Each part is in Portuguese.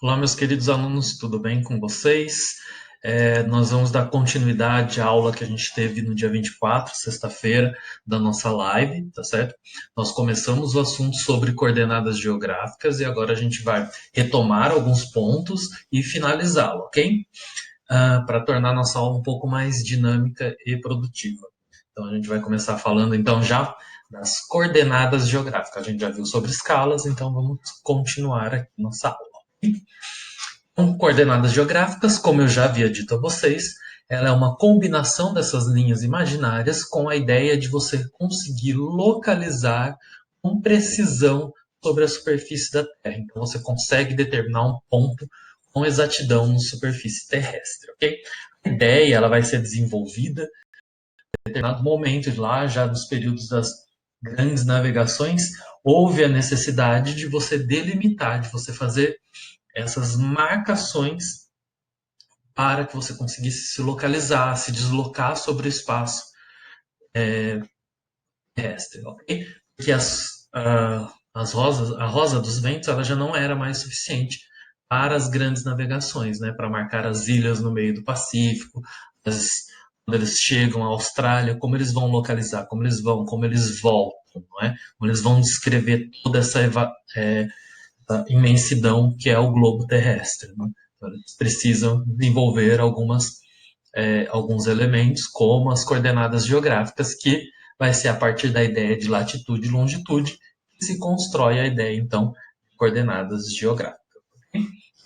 Olá, meus queridos alunos, tudo bem com vocês? Nós vamos dar continuidade à aula que a gente teve no dia 24, sexta-feira, da nossa live, tá certo? Nós começamos o assunto sobre coordenadas geográficas e agora a gente vai retomar alguns pontos e finalizá-lo, ok? Para tornar a nossa aula um pouco mais dinâmica e produtiva. Então, a gente vai começar falando, então, já das coordenadas geográficas. A gente já viu sobre escalas, então vamos continuar aqui nossa aula. Então, coordenadas geográficas, como eu já havia dito a vocês, ela é uma combinação dessas linhas imaginárias com a ideia de você conseguir localizar com precisão sobre a superfície da Terra. Então, você consegue determinar um ponto com exatidão na superfície terrestre, ok? A ideia ela vai ser desenvolvida em determinado momento, lá já nos períodos das grandes navegações, houve a necessidade de você delimitar, de você fazer essas marcações para que você conseguisse se localizar, se deslocar sobre o espaço terrestre, ok? Porque a rosa dos ventos ela já não era mais suficiente para as grandes navegações, né? Para marcar as ilhas no meio do Pacífico, quando eles chegam à Austrália, como eles vão localizar, como eles vão, como eles voltam, não é? Como eles vão descrever toda essa imensidão que é o globo terrestre, né? Então, eles precisam desenvolver alguns elementos, como as coordenadas geográficas, que vai ser a partir da ideia de latitude e longitude que se constrói a ideia, então, de coordenadas geográficas.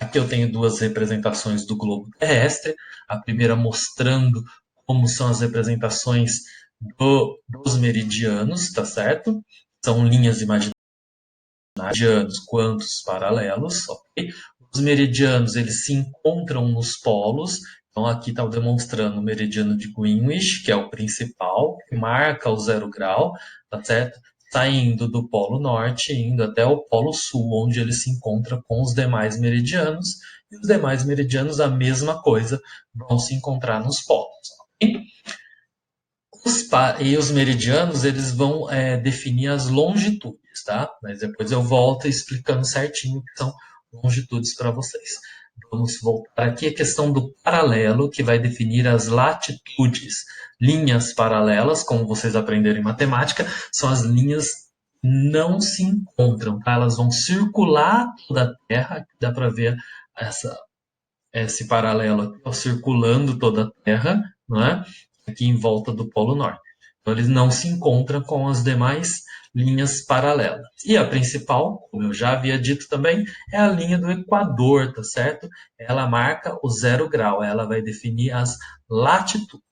Aqui eu tenho duas representações do globo terrestre, a primeira mostrando como são as representações dos meridianos, tá certo? São linhas imaginárias meridianos quanto os paralelos, ok? Os meridianos, eles se encontram nos polos, então aqui está demonstrando o meridiano de Greenwich, que é o principal, que marca o 0 grau, tá certo? Saindo do polo norte, indo até o polo sul, onde ele se encontra com os demais meridianos, e os demais meridianos, a mesma coisa, vão se encontrar nos polos, ok? E os meridianos, eles vão definir as longitudes, tá? Mas depois eu volto explicando certinho o que são longitudes para vocês. Vamos voltar aqui a questão do paralelo, que vai definir as latitudes. Linhas paralelas, como vocês aprenderam em matemática, são as linhas não se encontram, tá? Elas vão circular toda a Terra, aqui dá para ver esse paralelo aqui, ó, circulando toda a Terra, não é? Aqui em volta do Polo Norte. Então, eles não se encontram com as demais linhas paralelas. E a principal, como eu já havia dito também, é a linha do Equador, tá certo? Ela marca o 0 grau, ela vai definir as latitudes.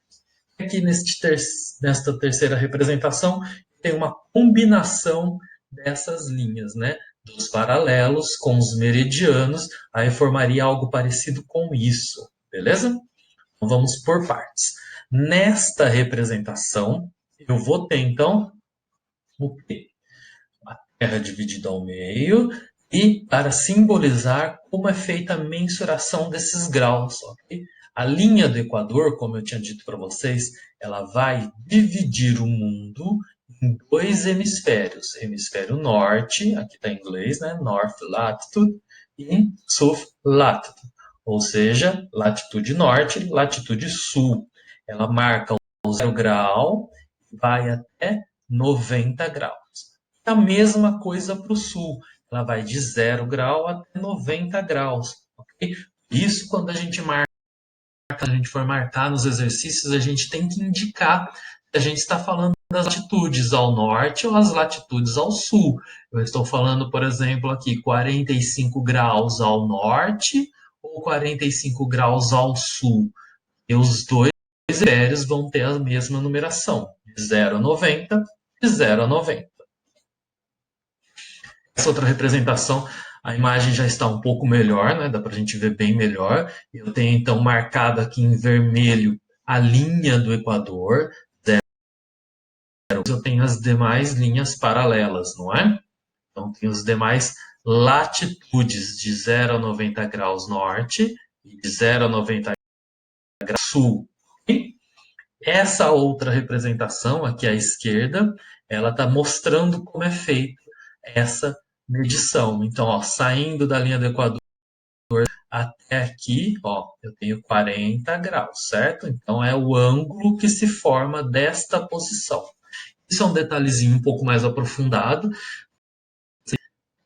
Aqui nesta terceira representação, tem uma combinação dessas linhas, né? Dos paralelos com os meridianos, aí formaria algo parecido com isso, beleza? Então vamos por partes. Nesta representação, eu vou ter então o quê? A Terra dividida ao meio e para simbolizar como é feita a mensuração desses graus, ok? A linha do Equador, como eu tinha dito para vocês, ela vai dividir o mundo em dois hemisférios. Hemisfério norte, aqui está em inglês, né? North Latitude e South Latitude. Ou seja, latitude norte, latitude sul. Ela marca o 0 grau e vai até 90 graus. A mesma coisa para o sul. Ela vai de 0 grau até 90 graus. Okay? Isso quando a gente marca, a gente for marcar nos exercícios, a gente tem que indicar que a gente está falando das latitudes ao norte ou as latitudes ao sul. Eu estou falando, por exemplo, aqui 45 graus ao norte ou 45 graus ao sul. E os dois hemisférios vão ter a mesma numeração, de 0 a 90 e 0 a 90. Essa outra representação, a imagem já está um pouco melhor, né? Dá para a gente ver bem melhor. Eu tenho então marcado aqui em vermelho a linha do Equador. Eu tenho as demais linhas paralelas, não é? Então, tem os demais latitudes de 0 a 90 graus norte e de 0 a 90 graus sul. E essa outra representação, aqui à esquerda, ela está mostrando como é feita essa medição. Então, ó, saindo da linha do Equador, até aqui, ó, eu tenho 40 graus, certo? Então é o ângulo que se forma desta posição. Isso é um detalhezinho um pouco mais aprofundado.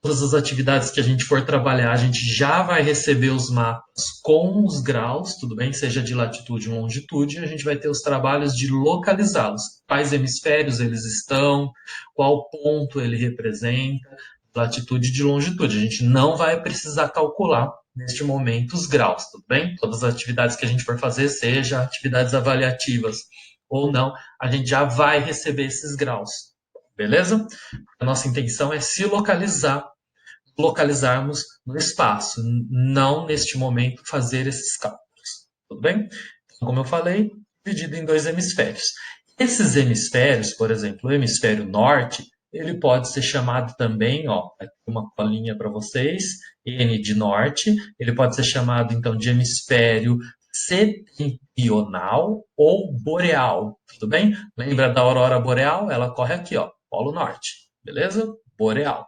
Todas as atividades que a gente for trabalhar, a gente já vai receber os mapas com os graus, tudo bem? Seja de latitude ou longitude, e a gente vai ter os trabalhos de localizá-los. Quais hemisférios eles estão, qual ponto ele representa, latitude e de longitude. A gente não vai precisar calcular neste momento os graus, tudo bem? Todas as atividades que a gente for fazer, seja atividades avaliativas ou não, a gente já vai receber esses graus, beleza? A nossa intenção é se localizarmos no espaço, não neste momento fazer esses cálculos, tudo bem? Então, como eu falei, dividido em dois hemisférios. Esses hemisférios, por exemplo, o hemisfério norte, ele pode ser chamado também, ó, aqui uma colinha para vocês, N de norte, ele pode ser chamado então de hemisfério setentrional ou boreal, tudo bem? Lembra da aurora boreal? Ela corre aqui, ó, polo norte, beleza? Boreal.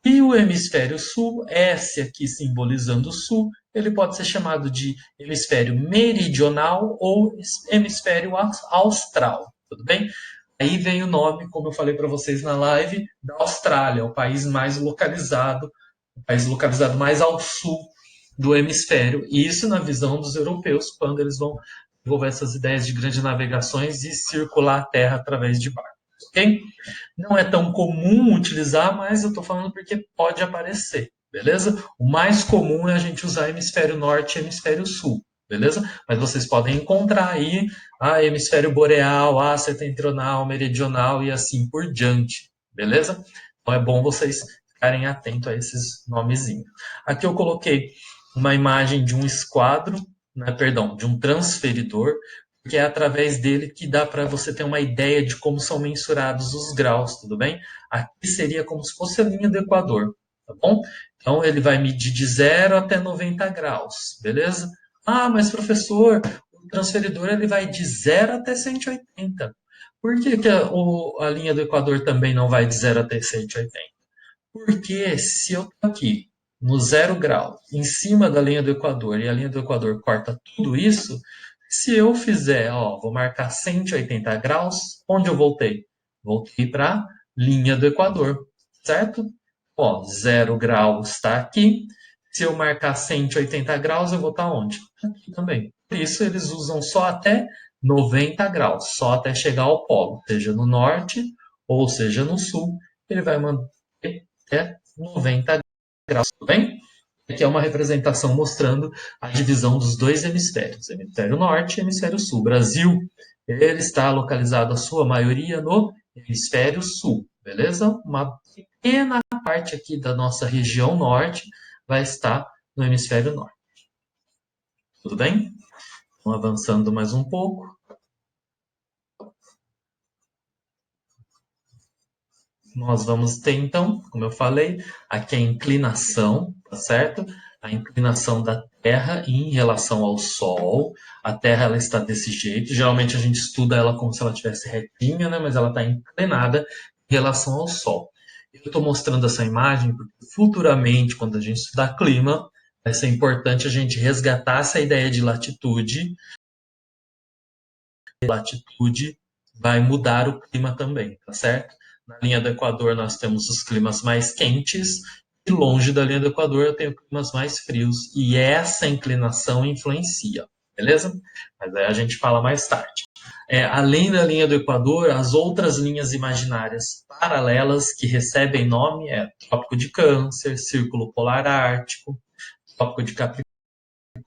E o hemisfério sul, S aqui simbolizando o sul, ele pode ser chamado de hemisfério meridional ou hemisfério austral, tudo bem? Aí vem o nome, como eu falei para vocês na live, da Austrália, o país mais localizado, o país localizado mais ao sul do hemisfério. E isso na visão dos europeus, quando eles vão desenvolver essas ideias de grandes navegações e circular a Terra através de barcos, ok? Não é tão comum utilizar, mas eu estou falando porque pode aparecer, beleza? O mais comum é a gente usar hemisfério norte e hemisfério sul, beleza? Mas vocês podem encontrar aí hemisfério boreal, setentrional, meridional e assim por diante, beleza? Então é bom vocês ficarem atentos a esses nomezinhos. Aqui eu coloquei uma imagem de um esquadro, né, perdão, de um transferidor, que é através dele que dá para você ter uma ideia de como são mensurados os graus, tudo bem? Aqui seria como se fosse a linha do Equador, tá bom? Então ele vai medir de 0 até 90 graus, beleza? Ah, mas professor, o transferidor ele vai de 0 até 180. Por que, que a linha do Equador também não vai de 0 até 180? Porque se eu estou aqui no 0 grau, em cima da linha do Equador, e a linha do Equador corta tudo isso, se eu fizer, ó, vou marcar 180 graus, onde eu voltei? Voltei para a linha do Equador, certo? Ó, 0 grau está aqui. Se eu marcar 180 graus, eu vou estar onde? Aqui também. Por isso, eles usam só até 90 graus, só até chegar ao polo, seja no norte ou seja no sul, ele vai manter até 90 graus, tudo bem? Aqui é uma representação mostrando a divisão dos dois hemisférios, hemisfério norte e hemisfério sul. O Brasil, ele está localizado, a sua maioria, no hemisfério sul, beleza? Uma pequena parte aqui da nossa região norte vai estar no hemisfério norte. Tudo bem? Então, avançando mais um pouco. Nós vamos ter, então, como eu falei, aqui a inclinação, tá certo? A inclinação da Terra em relação ao Sol. A Terra ela está desse jeito. Geralmente a gente estuda ela como se ela estivesse retinha, né? Mas ela está inclinada em relação ao Sol. Eu estou mostrando essa imagem porque futuramente, quando a gente estudar clima, vai ser importante a gente resgatar essa ideia de latitude. Latitude vai mudar o clima também, tá certo? Na linha do Equador nós temos os climas mais quentes e longe da linha do Equador eu tenho climas mais frios e essa inclinação influencia, beleza? Mas aí a gente fala mais tarde. Além da linha do Equador, as outras linhas imaginárias paralelas que recebem nome é Trópico de Câncer, Círculo Polar Ártico, Trópico de Capricórnio,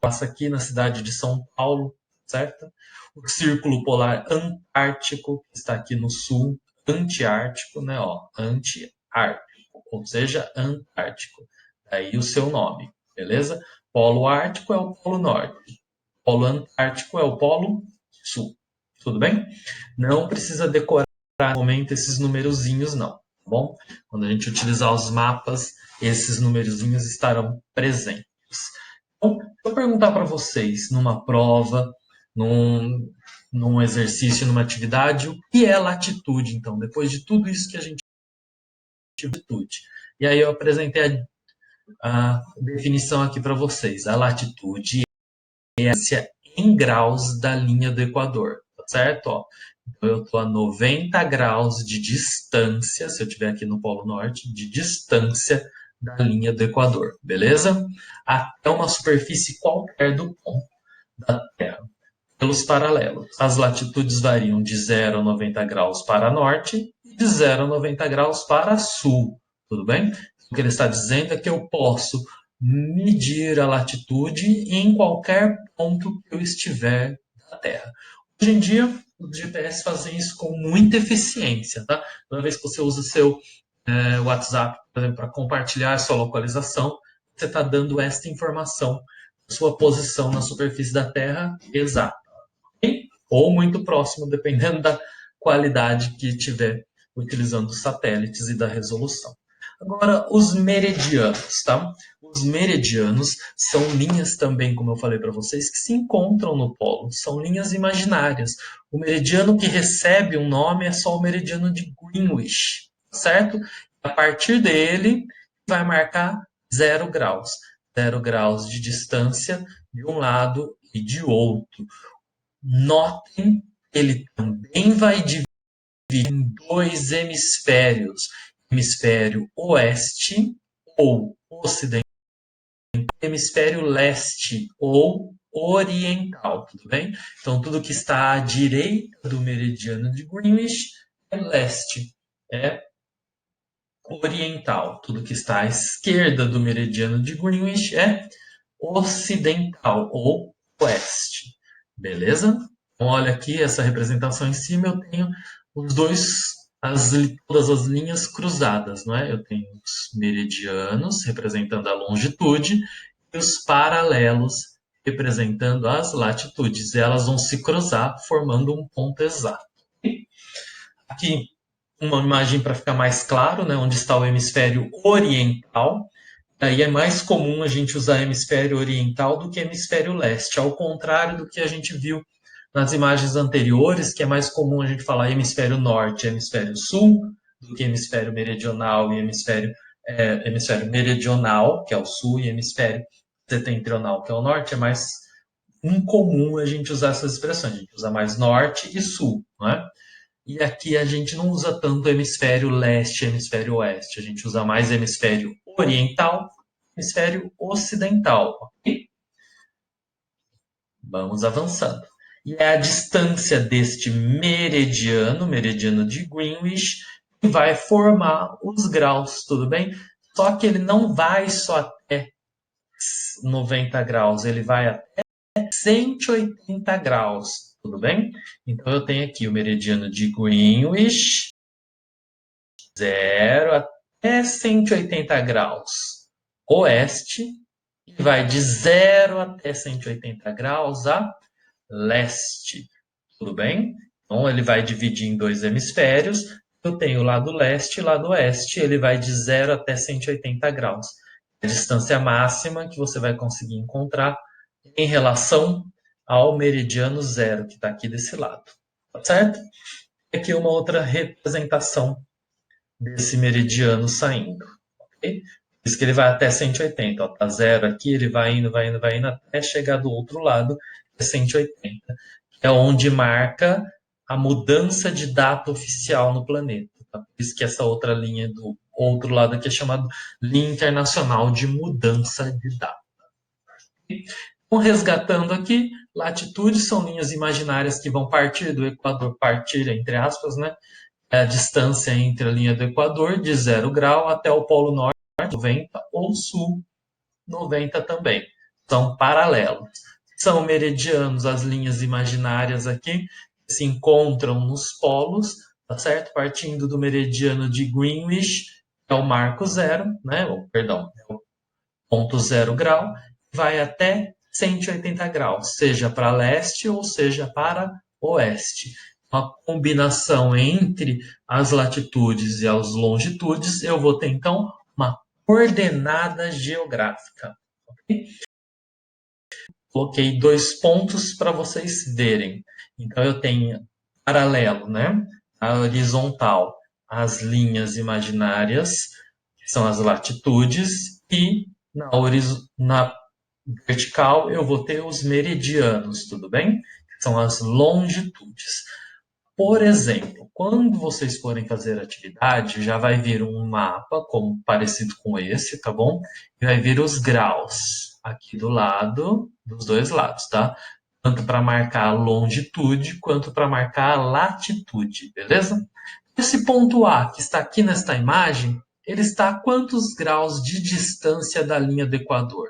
passa aqui na cidade de São Paulo, certo? O Círculo Polar Antártico, que está aqui no sul, Antiártico, né? Ó, Antiártico, ou seja, Antártico. Daí o seu nome, beleza? Polo Ártico é o Polo Norte. Polo Antártico é o Polo Sul. Tudo bem? Não precisa decorar no momento esses numerozinhos, não. Tá bom? Quando a gente utilizar os mapas, esses numerozinhos estarão presentes. Então, se eu perguntar para vocês numa prova, num exercício, numa atividade, o que é latitude, então, depois de tudo isso que a gente latitude. E aí eu apresentei a definição aqui para vocês. A latitude é a distância em graus da linha do Equador, tá certo? Ó, então eu estou a 90 graus de distância, se eu estiver aqui no Polo Norte, de distância da linha do Equador, beleza? Até uma superfície qualquer do ponto da Terra. Pelos paralelos, as latitudes variam de 0 a 90 graus para norte e de 0 a 90 graus para sul, tudo bem? O que ele está dizendo é que eu posso medir a latitude em qualquer ponto que eu estiver da Terra. Hoje em dia, os GPS fazem isso com muita eficiência, tá? Toda vez que você usa o seu WhatsApp, por exemplo, para compartilhar a sua localização, você está dando esta informação, sua posição na superfície da Terra exata ou muito próximo, dependendo da qualidade que tiver utilizando os satélites e da resolução. Agora, os meridianos, tá? Os meridianos são linhas também, como eu falei para vocês, que se encontram no polo. São linhas imaginárias. O meridiano que recebe um nome é só o meridiano de Greenwich, certo? A partir dele, vai marcar 0 graus. 0 graus de distância de um lado e de outro. Notem, ele também vai dividir em dois hemisférios, hemisfério oeste ou ocidental, hemisfério leste ou oriental, tudo bem? Então, tudo que está à direita do meridiano de Greenwich é leste, é oriental. Tudo que está à esquerda do meridiano de Greenwich é ocidental ou oeste. Beleza? Então, olha aqui essa representação em cima, eu tenho os dois, todas as linhas cruzadas, não é? Eu tenho os meridianos representando a longitude e os paralelos representando as latitudes. E elas vão se cruzar formando um ponto exato. Aqui uma imagem para ficar mais claro, né, onde está o hemisfério oriental. Aí é mais comum a gente usar hemisfério oriental do que hemisfério leste, ao contrário do que a gente viu nas imagens anteriores, que é mais comum a gente falar hemisfério norte e hemisfério sul, do que hemisfério meridional e hemisfério meridional, que é o sul, e hemisfério setentrional, que é o norte. É mais incomum a gente usar essas expressões, a gente usa mais norte e sul, não é? E aqui a gente não usa tanto hemisfério leste e hemisfério oeste, a gente usa mais hemisfério oriental, hemisfério ocidental, ok? Vamos avançando. E é a distância deste meridiano, meridiano de Greenwich, que vai formar os graus, tudo bem? Só que ele não vai só até 90 graus, ele vai até 180 graus, tudo bem? Então eu tenho aqui o meridiano de Greenwich, 0 até 180 graus oeste, e vai de 0 até 180 graus a leste. Tudo bem? Então, ele vai dividir em dois hemisférios. Eu tenho o lado leste e o lado oeste. Ele vai de 0 até 180 graus. A distância máxima que você vai conseguir encontrar em relação ao meridiano zero, que está aqui desse lado. Tá certo? Aqui uma outra representação desse meridiano saindo. Okay? Por isso que ele vai até 180. Ó, tá zero aqui, ele vai indo, vai indo, vai indo, até chegar do outro lado, que é 180. Que é onde marca a mudança de data oficial no planeta. Tá? Por isso que essa outra linha do outro lado aqui é chamada linha internacional de mudança de data. Então, resgatando aqui, latitudes são linhas imaginárias que vão partir do Equador, partir entre aspas, né? É a distância entre a linha do Equador, de 0 grau, até o Polo Norte, 90, ou Sul, 90 também. São paralelos. São meridianos, as linhas imaginárias aqui, que se encontram nos polos, tá certo? Partindo do meridiano de Greenwich, que é o marco zero, né? Perdão, é o ponto 0 grau, vai até 180 graus, seja para leste ou seja para oeste. Uma combinação entre as latitudes e as longitudes, eu vou ter então uma coordenada geográfica. Okay? Coloquei dois pontos para vocês verem. Então eu tenho paralelo, né? A horizontal, as linhas imaginárias, que são as latitudes, e Na vertical, eu vou ter os meridianos, tudo bem? São as longitudes. Por exemplo, quando vocês forem fazer atividade, já vai vir um mapa como parecido com esse, tá bom? E vai vir os graus aqui do lado, dos dois lados, tá? Tanto para marcar a longitude quanto para marcar a latitude, beleza? Esse ponto A que está aqui nesta imagem, ele está a quantos graus de distância da linha do Equador?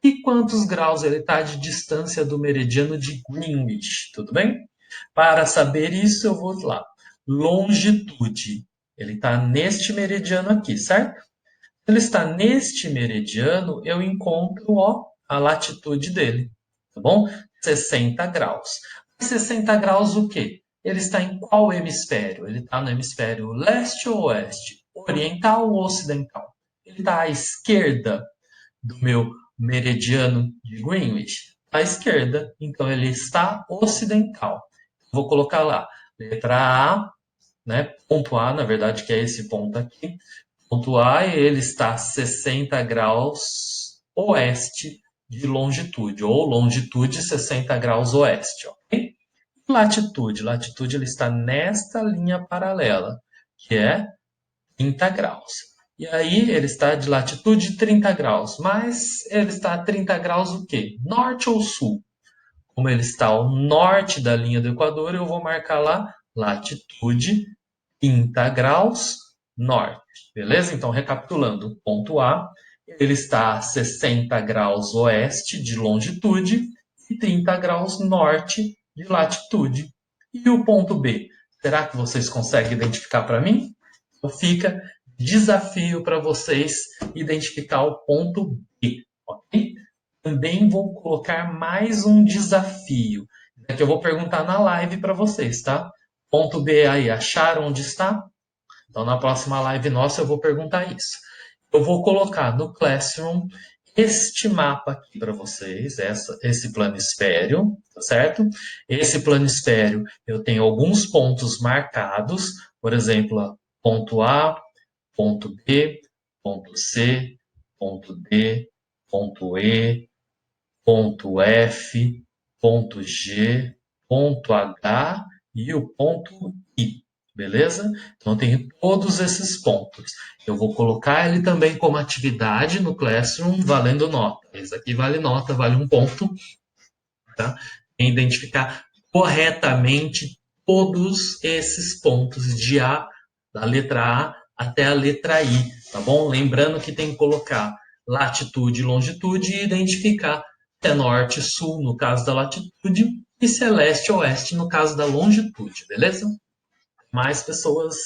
E quantos graus ele está de distância do meridiano de Greenwich, tudo bem? Para saber isso, eu vou lá. Longitude. Ele está neste meridiano aqui, certo? Se ele está neste meridiano, eu encontro a latitude dele, tá bom? 60 graus. 60 graus o quê? Ele está em qual hemisfério? Ele está no hemisfério leste ou oeste? Oriental ou ocidental? Ele está à esquerda do meu meridiano de Greenwich? À esquerda, então ele está ocidental. Vou colocar lá, letra A, né? Ponto A, na verdade, que é esse ponto aqui. Ponto A, ele está a 60 graus oeste de longitude, ou longitude 60 graus oeste, ok? Latitude, latitude ele está nesta linha paralela, que é 30 graus. E aí ele está de latitude 30 graus, mas ele está a 30 graus o quê? Norte ou sul? Como ele está ao norte da linha do Equador, eu vou marcar lá latitude 30 graus norte. Beleza? Então, recapitulando, ponto A, ele está a 60 graus oeste de longitude e 30 graus norte de latitude. E o ponto B? Será que vocês conseguem identificar para mim? Então, fica desafio para vocês identificar o ponto B, ok? Também vou colocar mais um desafio, que eu vou perguntar na live para vocês, tá? Ponto B aí, acharam onde está? Então, na próxima live nossa, eu vou perguntar isso. Eu vou colocar no Classroom este mapa aqui para vocês, esse planisfério, tá certo? Esse planisfério, eu tenho alguns pontos marcados, por exemplo, ponto A, ponto B, ponto C, ponto D, ponto E, ponto F, ponto G, ponto H e o ponto I, beleza? Então, eu tenho todos esses pontos. Eu vou colocar ele também como atividade no Classroom, valendo nota. Esse aqui vale nota, vale um ponto, tá? Tem identificar corretamente todos esses pontos de A, da letra A até a letra I, tá bom? Lembrando que tem que colocar latitude e longitude e identificar se é norte e sul, no caso da latitude, e se é leste ou oeste, no caso da longitude, beleza? Mais pessoas